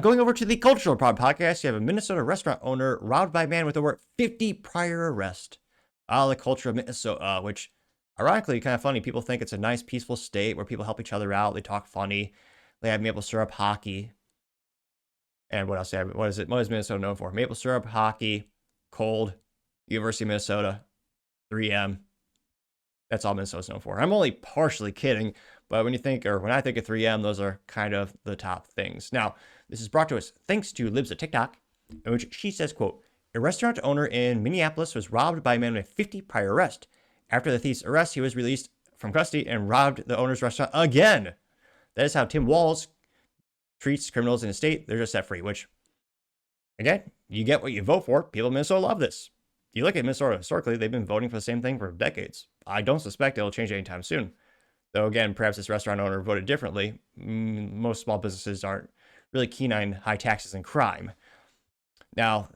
Going over to the Cultural Pod podcast, you have a Minnesota restaurant owner robbed by a man with over 50 prior arrests. The culture of Minnesota, which ironically kind of funny. People think it's a nice, peaceful state where people help each other out. They talk funny. They have maple syrup hockey. And what else? What is it? What is Minnesota known for? Maple syrup, hockey, cold, University of Minnesota, 3M. That's all Minnesota's known for. I'm only partially kidding, but when I think of 3M, those are kind of the top things. Now, this is brought to us thanks to Libs at TikTok, in which she says, quote, a restaurant owner in Minneapolis was robbed by a man with 50 prior arrests. After the thief's arrest, he was released from custody and robbed the owner's restaurant again. That is how Tim Walz treats criminals in his state. They're just set free, which, again, you get what you vote for. People in Minnesota love this. You look at Minnesota historically, they've been voting for the same thing for decades. I don't suspect it'll change anytime soon. Though, again, perhaps this restaurant owner voted differently. Most small businesses aren't really keen on high taxes and crime. Now,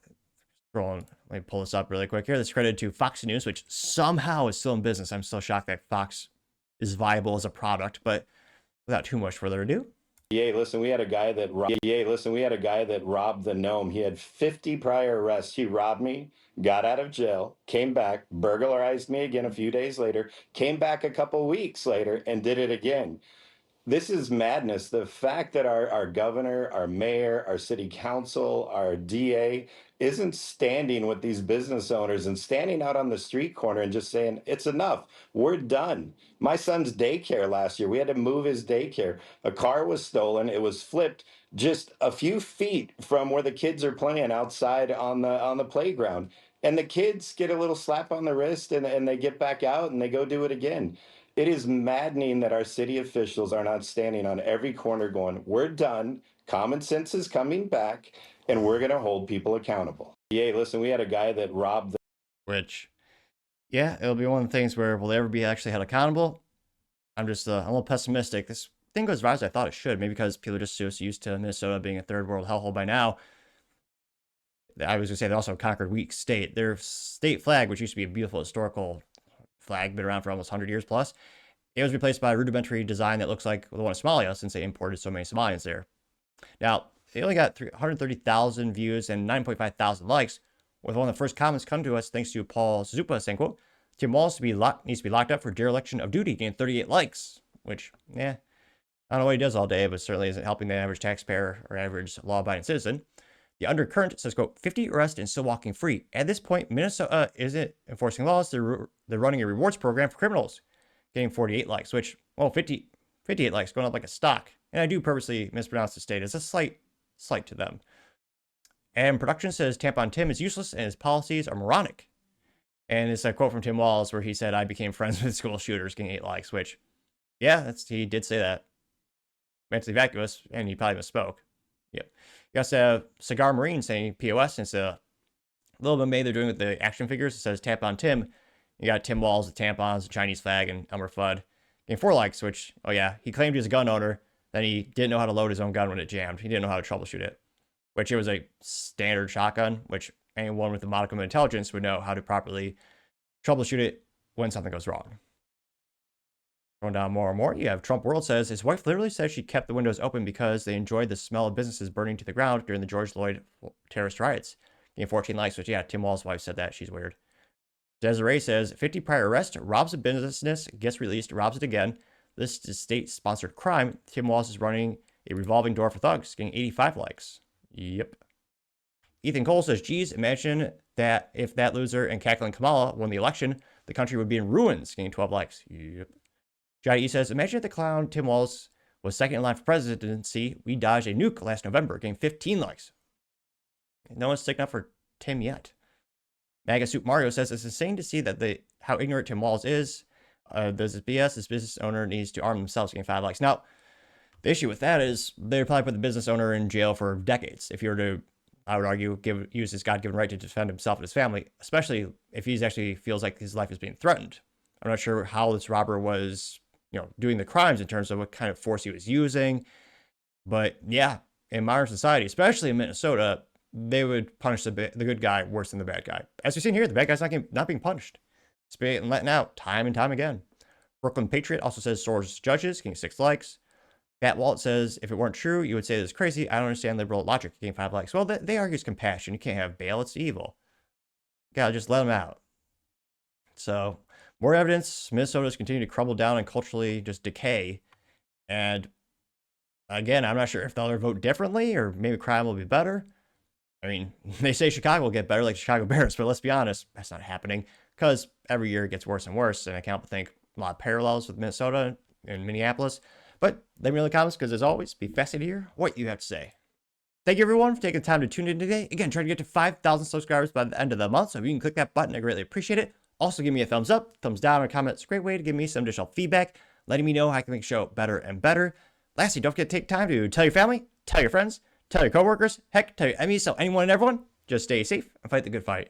let me pull this up really quick here. This is credited to Fox News, which somehow is still in business. I'm still shocked that Fox is viable as a product, but without too much further ado. Listen, we had a guy that robbed the Gnome. He had 50 prior arrests. He robbed me, got out of jail, came back, burglarized me again a few days later, came back a couple weeks later, and did it again. This is madness. The fact that our governor, our mayor, our city council, our DA isn't standing with these business owners and standing out on the street corner and just saying, it's enough. We're done. My son's daycare last year, we had to move his daycare. A car was stolen. It was flipped just a few feet from where the kids are playing outside on the playground. And the kids get a little slap on the wrist and they get back out and they go do it again. It is maddening that our city officials are not standing on every corner going, we're done, common sense is coming back, and we're going to hold people accountable. Listen, we had a guy that robbed the... Which, yeah, it'll be one of the things where will they ever be actually held accountable? I'm just a little pessimistic. This thing goes as far as I thought it should, maybe because people are just so used to Minnesota being a third world hellhole by now. I was going to say they also conquered weak state. Their state flag, which used to be a beautiful historical flag, been around for almost 100 years plus, it was replaced by a rudimentary design that looks like the one of Somalia since they imported so many Somalians there. Now, they only got 130,000 views and 9.5 thousand likes, with one of the first comments come to us thanks to Paul Zupa saying, quote, Tim Walz needs to be locked up for dereliction of duty, getting 38 likes, which, I don't know what he does all day, but certainly isn't helping the average taxpayer or average law-abiding citizen. The undercurrent says, quote, 50 arrests and still walking free. At this point, Minnesota isn't enforcing laws. They're running a rewards program for criminals, getting 48 likes, which, well, 58 likes, going up like a stock. And I do purposely mispronounce the state. It's a slight to them. And production says Tampon Tim is useless and his policies are moronic. And it's a quote from Tim Walz where he said, I became friends with school shooters, getting 8 likes, which, yeah, he did say that. Mentally vacuous, and he probably misspoke. Yep. You also have Cigar Marine saying POS, and it's a little bit made they're doing with the action figures. It says Tampon Tim. You got Tim Walz, the tampons, the Chinese flag, and Elmer Fudd. Getting 4 likes, which, oh yeah, he claimed he was a gun owner. Then he didn't know how to load his own gun when it jammed. He didn't know how to troubleshoot it, which it was a standard shotgun, which anyone with a modicum of intelligence would know how to properly troubleshoot it when something goes wrong. Going down more and more, you have Trump World says his wife literally says she kept the windows open because they enjoyed the smell of businesses burning to the ground during the George Floyd terrorist riots. Getting 14 likes, which, yeah, Tim Walz's wife said that. She's weird. Desiree says 50 prior arrest, robs a business, gets released, robs it again. This is state-sponsored crime. Tim Walz is running a revolving door for thugs, getting 85 likes. Yep. Ethan Cole says, geez, imagine that if that loser and cackling Kamala won the election, the country would be in ruins, getting 12 likes. Yep. Johnny E says, imagine if the clown Tim Walz was second in line for presidency. We dodged a nuke last November, getting 15 likes. No one's sticking up for Tim yet. Maga Soup Mario says, it's insane to see that how ignorant Tim Walz is. This is BS. This business owner needs to arm themselves, getting 5 likes. Now, the issue with that is they probably put the business owner in jail for decades. If you were to, I would argue, use his God-given right to defend himself and his family, especially if he actually feels like his life is being threatened. I'm not sure how this robber was, doing the crimes in terms of what kind of force he was using. But yeah, in modern society, especially in Minnesota, they would punish the good guy worse than the bad guy. As we've seen here, the bad guy's not being punished. It's being letting out time and time again. Brooklyn Patriot also says source judges, getting 6 likes. Fat Walt says, if it weren't true, you would say this is crazy. I don't understand liberal logic. Getting 5 likes. Well, they argue compassion. You can't have bail. It's evil. Gotta just let them out. So, more evidence. Minnesota's continue to crumble down and culturally just decay. And again, I'm not sure if they'll ever vote differently or maybe crime will be better. I mean, they say Chicago will get better like Chicago Bears, but let's be honest, that's not happening because every year it gets worse and worse. And I can't think a lot of parallels with Minnesota and Minneapolis. But let me know in the comments because, as always, be fascinated to hear what you have to say. Thank you, everyone, for taking the time to tune in today. Again, trying to get to 5,000 subscribers by the end of the month. So if you can click that button, I greatly appreciate it. Also, give me a thumbs up, thumbs down, or comment. It's a great way to give me some additional feedback, letting me know how I can make the show better and better. Lastly, don't forget to take time to tell your family, tell your friends, tell your coworkers, heck, tell your enemies, tell anyone and everyone. Just stay safe and fight the good fight.